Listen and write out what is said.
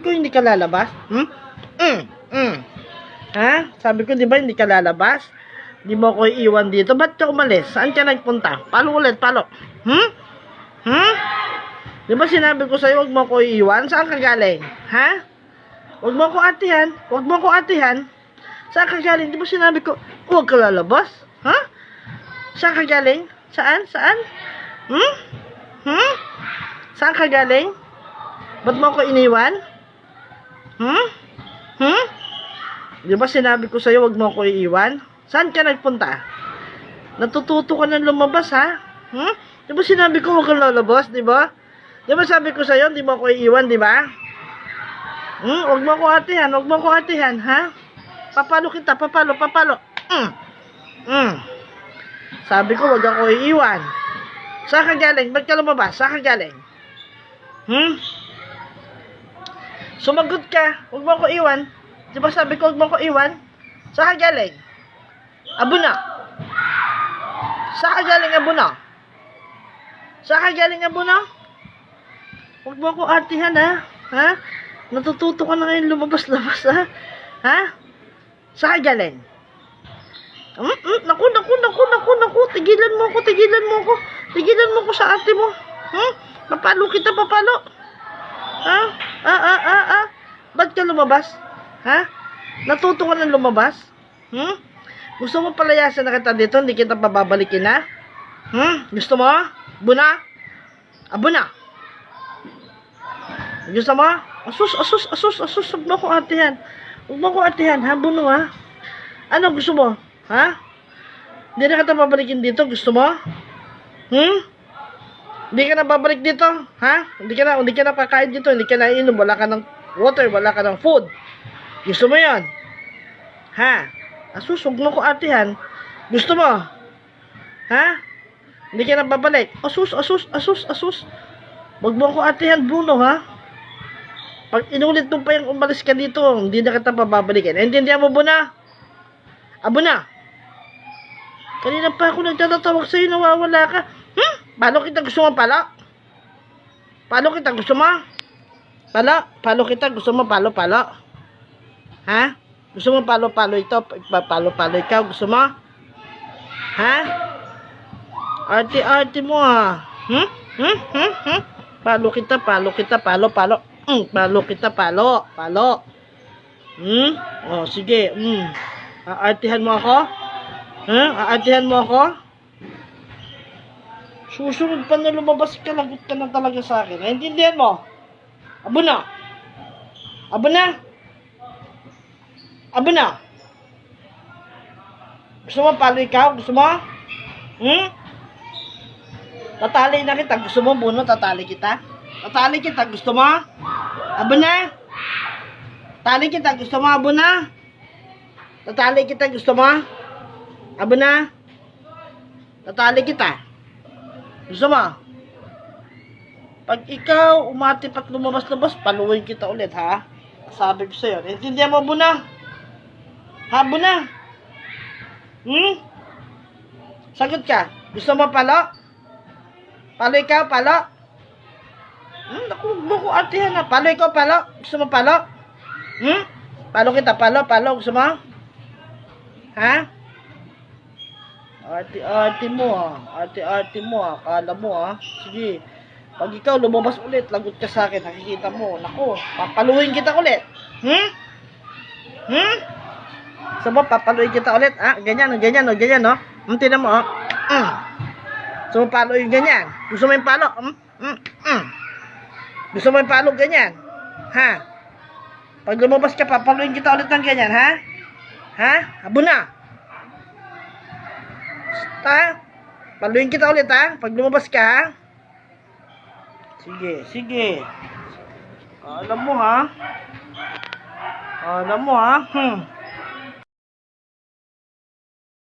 ko hindi ka lalabas? Ha? Sabi ko, di ba hindi ka lalabas? Di mo ako iiwan dito. Ba't ka umalis? Saan ka nagpunta? Palo ulit, palo. Di ba sinabi ko sa'yo, huwag mo ako iiwan? Saan ka galing? Ha? Huwag mo ako atihan. Huwag mo ako atihan. Saan ka galing? Di ba sinabi ko, huwag ka lalabas? Ha? Saan ka galing? Saan? Saan? Saan ka galing? Ba't mo ako iniwan? Di ba sinabi ko sa'yo, huwag mo ako iiwan? Saan ka nagpunta? Natututo ka ng lumabas, ha? Di ba sinabi ko, huwag kang lalabas, di ba? Di ba sabi ko sa'yo, di mo ako iiwan, di ba? Huwag mo ako atihan, huwag mo ako atihan, ha? Papalo kita, papalo. Sabi ko, huwag ako iiwan. Saan ka galing? Ba't ka lumabas? Saan ka galing? Sumagot ka, huwag mo ako iwan. Di ba sabi ko, huwag mo ako iwan? Saan ka galing? Abuna. Saan ka galing, Abuna? Saan ka galing, Abuna? Huwag mo ako atihan, ha? Ha? Natututo ka na ngayon lumabas-labas, ha? Ha? Saan ka galing? Naku. Tigilan mo ako. Tigilan mo ako sa ate mo. Papalo kita, papalo. Ba't ka lumabas? Ha? Natuto ka na lumabas? Gusto mo palayasan na kita dito, hindi kita pababalikin, ha? Gusto mo? Buna? Abuna? Gusto mo? Asus, huwag mo ko atihan. Huwag mo ko atihan, ha? Buno, ha? Ano gusto mo? Ha? Hindi na kita babalikin dito, gusto mo? Hindi ka na babalik dito, ha? Hindi ka na kakain dito, hindi ka na inom, wala ka ng water, wala ka ng food. Gusto mo yan? Ha? Asus, huwag mo ko atihan. Gusto mo? Ha? Hindi ka na babalik. Asus. Huwag mo ko atihan, Bruno, ha? Pag inulit mo pa yung umalis ka dito, hindi na kita pababalikin. Naintindihan mo, Buna? Abuna? Kanina pa ako nagtatawag sa'yo, nawawala ka. Palo kita, gusto mo palo? Palo kita, gusto mo? Palo kita, gusto mo palo? Ha? Gusto mo palo ito? Palo ikaw, gusto mo? Ha? Arte mo, ha? Palo kita, palo. Palo kita, palo. Oh, sige. Aartihan mo ako? Aartihan mo ako? Susunod pa na lumabas ka, lagot ka na talaga sa akin. Naintindihan mo? Abuna? Gusto mo palo ikaw? Gusto mo? Tatali na kita. Gusto mo, Buno? Tatali kita? Gusto mo? Abuna? Tali kita. Gusto mo, Abuna? Tatali kita. Gusto mo? Abuna? Tatali kita. Gusto mo? Pag ikaw umatip at lumabas-labas, paluin kita ulit, ha? Sabi ko sa'yo. Intindihan mo, Buna? Ha, Buna? Sagot ka. Gusto mo palo? Palo ikaw, palo? Naku, mo ko atihan na. Palo ikaw, palo? Gusto mo palo? Palo kita, palo? Gusto mo? Ha? Arte mo, ha? Arte mo, ha? Akala mo, ha? Sige. Pag ikaw lumabas ulit, lagot ka sa akin, nakikita mo. Naku, papaluin kita ulit. Sabo, papaluin kita ulit. Ganyan, no? Tinan mo, oh. So, paluin ganyan. Gusto mo yung palo? Gusto mo yung palo ganyan? Ha? Pag lumabas ka, papaluin kita ulit ng ganyan, ha? Ha? Abuna? Paluin kita ulit, ha? Pag lumabas ka, ha? Sige. Alam mo, ha?